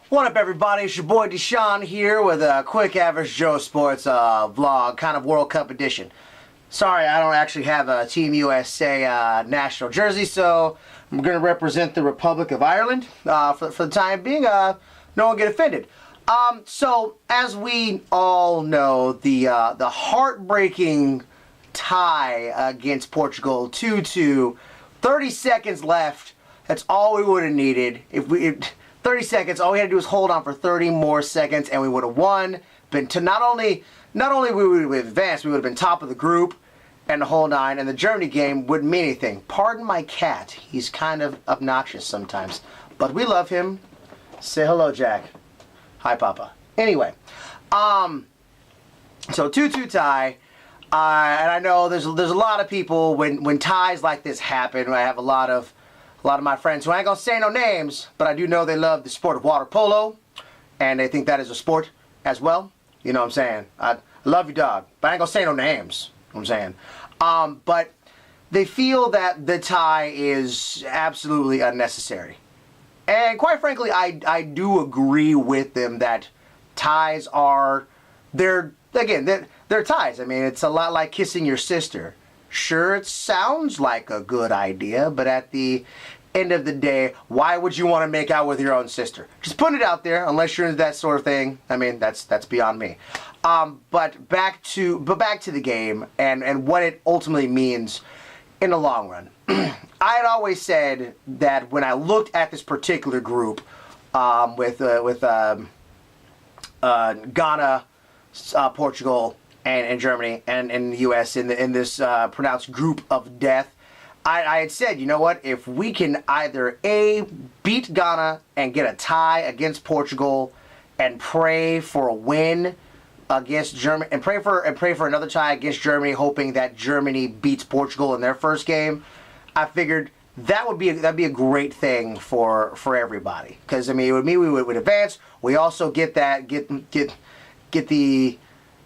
What up, everybody? It's your boy Deshaun here with a quick Average Joe Sports vlog, kind of World Cup edition. Sorry, I don't actually have a Team USA national jersey, so I'm going to represent the Republic of Ireland for the time being. No one get offended. So, as we all know, the heartbreaking tie against Portugal, 2-2, 30 seconds left. That's all we would have needed. 30 seconds, all we had to do was hold on for 30 more seconds and we would have won. Not only we would have advanced, we would have been top of the group and the whole nine, and the Germany game wouldn't mean anything. Pardon my cat. He's kind of obnoxious sometimes. But we love him. Say hello, Jack. Hi, Papa. Anyway, so 2-2 tie. And I know there's a lot of people when ties like this happen. I have a lot of my friends who I ain't gonna say no names, but I do know they love the sport of water polo, and they think that is a sport as well. You know what I'm saying? I love you, dog, but I ain't gonna say no names. You know what I'm saying? But they feel that the tie is absolutely unnecessary. And quite frankly, I do agree with them that ties are, they're ties. I mean, it's a lot like kissing your sister. Sure, it sounds like a good idea, but at the end of the day, why would you want to make out with your own sister? Just put it out there, unless you're into that sort of thing. I mean, that's beyond me. But back to the game and what it ultimately means in the long run. I had always said that when I looked at this particular group with Ghana, Portugal, and Germany, and the U.S. in this pronounced group of death, I had said, you know what? If we can either A, beat Ghana and get a tie against Portugal, and pray for a win against Germany, and pray for another tie against Germany, hoping that Germany beats Portugal in their first game, I figured that'd be a great thing for everybody. Because I mean, with me, we would advance. We also get the.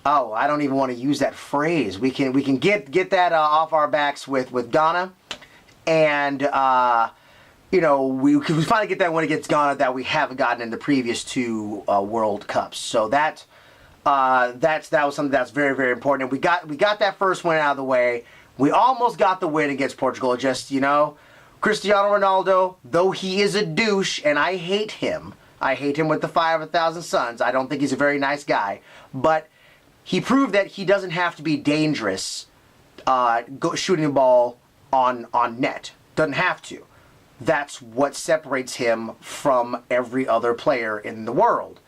Oh, I don't even want to use that phrase. We can get that off our backs with Ghana, and we finally get that win against Ghana that we haven't gotten in the previous two World Cups. So that was something that's very, very important. And we got that first win out of the way. We almost got the win against Portugal. Just Cristiano Ronaldo, though he is a douche, and I hate him. I hate him with the fire of 1,000 suns. I don't think he's a very nice guy, but he proved that he doesn't have to be dangerous shooting the ball on net. Doesn't have to. That's what separates him from every other player in the world.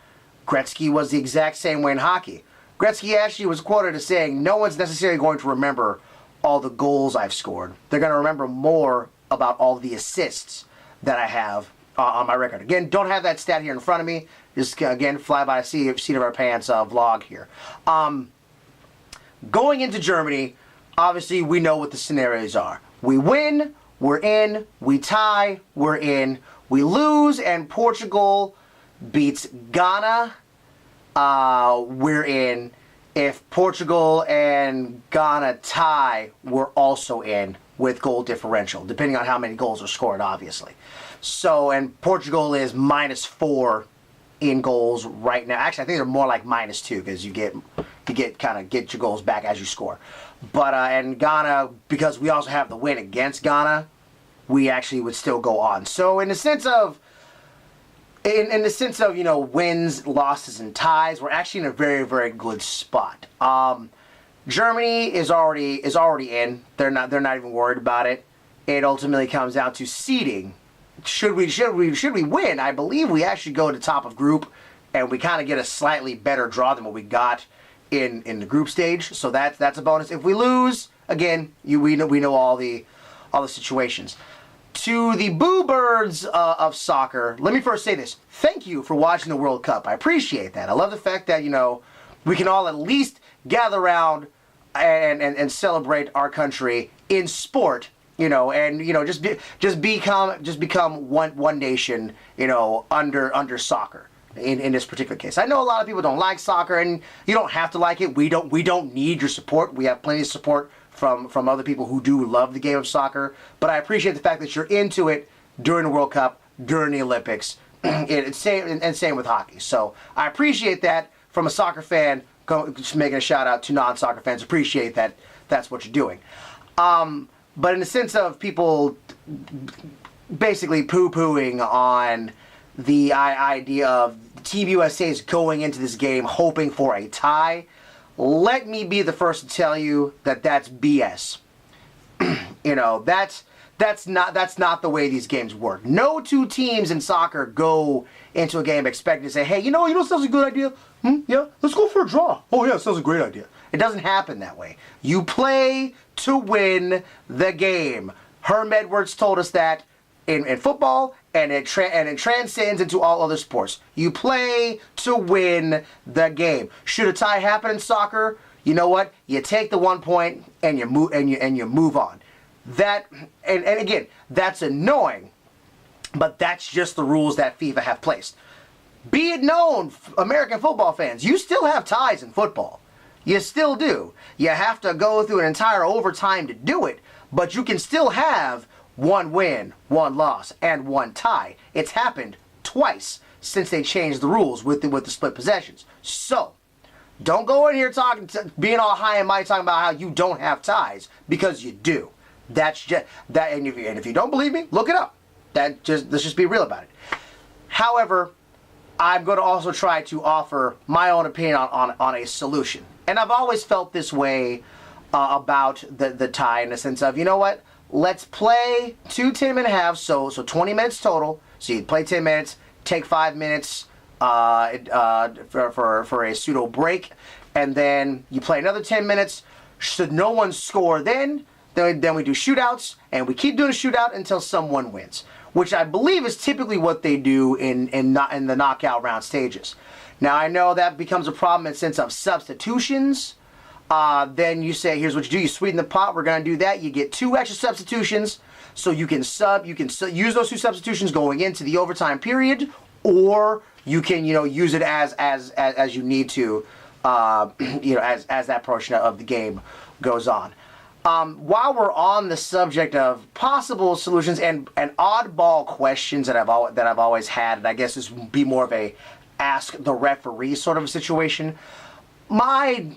Gretzky was the exact same way in hockey. Gretzky actually was quoted as saying, "No one's necessarily going to remember all the goals I've scored. They're going to remember more about all the assists that I have on my record." Again, don't have that stat here in front of me. Just, again, fly by the seat of our pants vlog here. Going into Germany, obviously we know what the scenarios are. We win, we're in. We tie, we're in. We lose, and Portugal beats Ghana, we're in. If Portugal and Ghana tie, we're also in with goal differential, depending on how many goals are scored, obviously. So, and Portugal is -4 in goals right now. Actually, I think they're more like -2 because you get your goals back as you score. But and Ghana, because we also have the win against Ghana, we actually would still go on. So in the sense of wins, losses, and ties, we're actually in a very, very good spot. Germany is already in. They're not even worried about it. It ultimately comes down to seeding. Should we win, I believe we actually go to top of group, and we kind of get a slightly better draw than what we got in the group stage. So that's a bonus. If we lose, again, we know all the situations. To the boo birds of soccer, let me first say this. Thank you for watching the World Cup. I appreciate that. I love the fact that we can all at least gather around and celebrate our country in sport. Just become one nation, under soccer in this particular case. I know a lot of people don't like soccer, and you don't have to like it. We don't need your support. We have plenty of support from other people who do love the game of soccer. But I appreciate the fact that you're into it during the World Cup, during the Olympics. Same with hockey. So I appreciate that from a soccer fan. Just making a shout out to non-soccer fans. Appreciate that. That's what you're doing. But in the sense of people basically poo-pooing on the idea of Team USA is going into this game hoping for a tie, let me be the first to tell you that that's BS. That's not the way these games work. No two teams in soccer go into a game expecting to say, hey, sounds a good idea. Yeah, let's go for a draw. Oh yeah, sounds a great idea. It doesn't happen that way. You play to win the game. Herm Edwards told us that in football, and it transcends into all other sports. You play to win the game. Should a tie happen in soccer, you know what? You take the 1 point and you move on. That and again, that's annoying, but that's just the rules that FIFA have placed. Be it known, American football fans, you still have ties in football. You still do. You have to go through an entire overtime to do it, but you can still have one win, one loss, and one tie. It's happened twice since they changed the rules with the split possessions. So, don't go in here being all high and mighty talking about how you don't have ties, because you do. That's just that, and if you don't believe me, look it up. Let's just be real about it. However, I'm going to also try to offer my own opinion on a solution. And I've always felt this way about the tie, in the sense of, you know what? Let's play 2 10-minute halves, so 20 minutes total. So you play 10 minutes, take 5 minutes for a pseudo break, and then you play another 10 minutes. Should no one score then we do shootouts, and we keep doing a shootout until someone wins, which I believe is typically what they do in the knockout round stages. Now, I know that becomes a problem in the sense of substitutions. Then you say, here's what you do. You sweeten the pot. We're going to do that. You get 2 extra substitutions, so you can use those 2 substitutions going into the overtime period, or you can, use it as you need to, as that portion of the game goes on. While we're on the subject of possible solutions and oddball questions that I've always had, and I guess this would be more of a ask the referee sort of a situation. One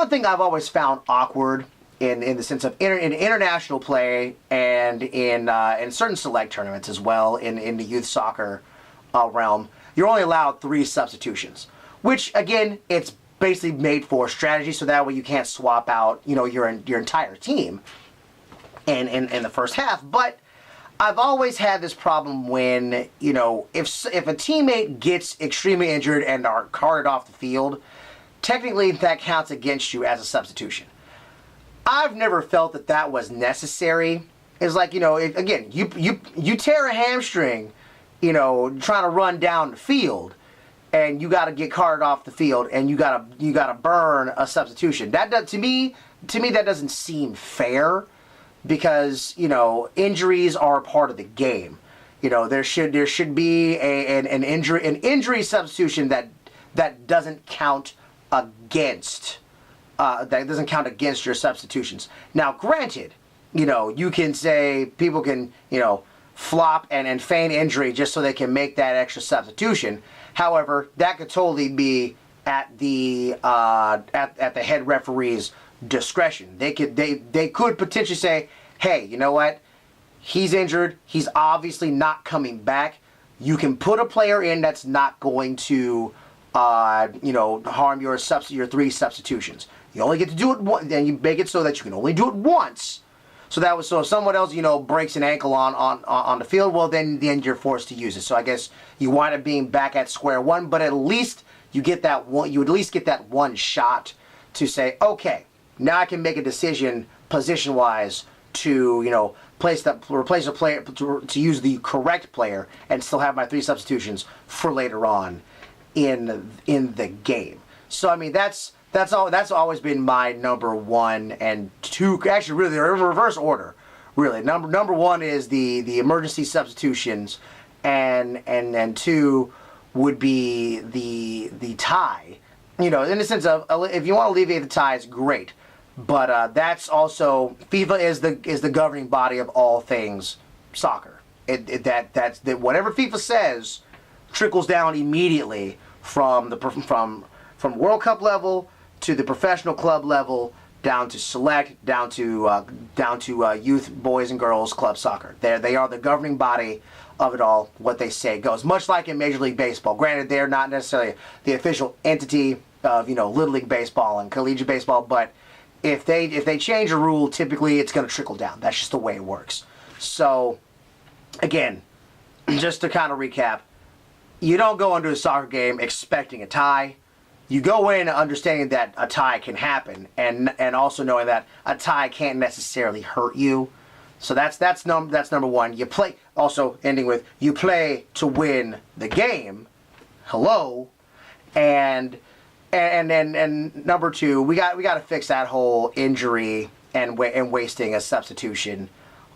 thing I've always found awkward in the sense of in international play and in certain select tournaments as well in the youth soccer realm, you're only allowed 3 substitutions, which again, it's basically made for strategy, so that way you can't swap out your entire team in the first half. But I've always had this problem when if a teammate gets extremely injured and are carted off the field, technically that counts against you as a substitution. I've never felt that was necessary. It's like, again, you tear a hamstring, trying to run down the field, and you got to get carted off the field, and you got to burn a substitution. To me that doesn't seem fair, because injuries are a part of the game. There should be an injury substitution that doesn't count against your substitutions. Now, granted, you can say people can flop and feign injury just so they can make that extra substitution. However, that could totally be at the head referee's discretion. They could potentially say, hey, you know what? He's injured. He's obviously not coming back. You can put a player in that's not going to harm your 3 substitutions. You only get to do it once. Then you make it so that you can only do it once. So if someone else, breaks an ankle on the field, well, then you're forced to use it. So I guess you wind up being back at square one, but at least you get that one. You at least get that one shot to say, okay, now I can make a decision position-wise to replace a player to use the correct player and still have my 3 substitutions for later on in the game. So I mean that's always been my number 1 and 2. Actually, really, they're in reverse order. Really, number 1 is the emergency substitutions, and 2 would be the tie. In the sense of, if you want to alleviate the tie, it's great, but that's also FIFA is the governing body of all things soccer. That's whatever FIFA says, trickles down immediately from World Cup level to the professional club level, down to select, down to youth boys and girls club soccer. They are the governing body of it all. What they say goes. Much like in Major League Baseball. Granted, they're not necessarily the official entity of Little League Baseball and collegiate baseball, but if they change a rule, typically it's going to trickle down. That's just the way it works. So, again, just to kind of recap, you don't go into a soccer game expecting a tie. You go in understanding that a tie can happen, and also knowing that a tie can't necessarily hurt you. So that's number one. You play, also ending with, you play to win the game. Hello, and number two, we got to fix that whole injury and wasting a substitution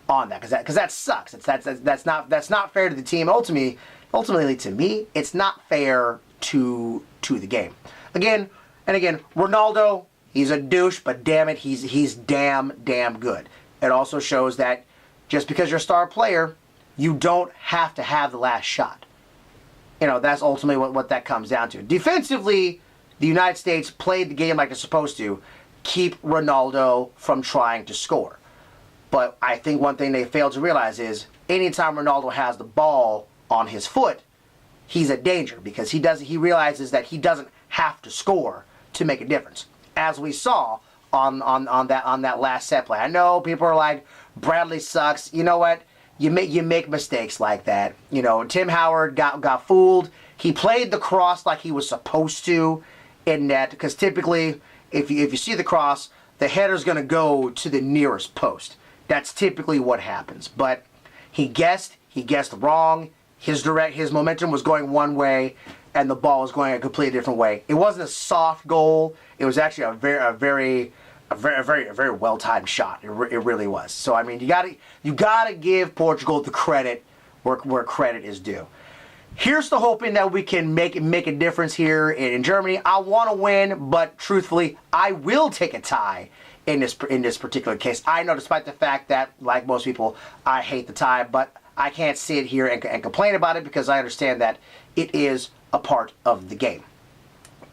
on that, because that sucks. That's not fair to the team. Ultimately to me, it's not fair to the game. Again, Ronaldo, he's a douche, but damn it, he's damn good. It also shows that just because you're a star player, you don't have to have the last shot. That's ultimately what that comes down to. Defensively, the United States played the game like they're supposed to, keep Ronaldo from trying to score. But I think one thing they failed to realize is anytime Ronaldo has the ball on his foot, he's a danger, because he realizes that he doesn't have to score to make a difference, as we saw on that last set play. I know people are like, Bradley sucks. You know what? You make mistakes like that. Tim Howard got fooled. He played the cross like he was supposed to in net, because typically if you see the cross, the header's going to go to the nearest post. That's typically what happens. But he guessed wrong. His momentum was going one way, and the ball was going a completely different way. It wasn't a soft goal. It was actually a very well-timed shot. It really was. So I mean, you gotta give Portugal the credit where credit is due. Here's to hoping that we can make a difference here in Germany. I want to win, but truthfully, I will take a tie in this particular case. I know, despite the fact that, like most people, I hate the tie, but I can't sit here and complain about it, because I understand that it is a part of the game.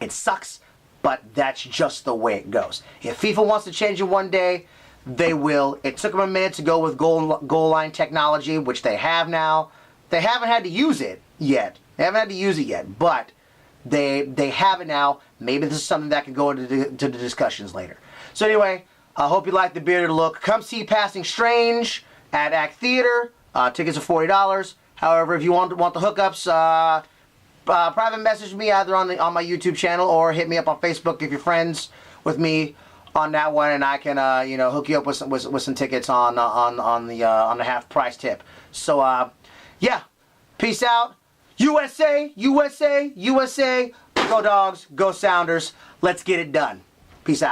It sucks, but that's just the way it goes. If FIFA wants to change it one day, they will. It took them a minute to go with goal line technology, which they have now. They haven't had to use it yet. But they have it now. Maybe this is something that can go into the discussions later. So anyway, I hope you like the bearded look. Come see Passing Strange at Act Theater. Tickets are $40. However, if you want the hookups, private message me either on my YouTube channel, or hit me up on Facebook if you're friends with me on that one, and I can hook you up with some tickets on the half price tip. So yeah, peace out. USA, USA, USA. Go Dogs, go Sounders. Let's get it done. Peace out.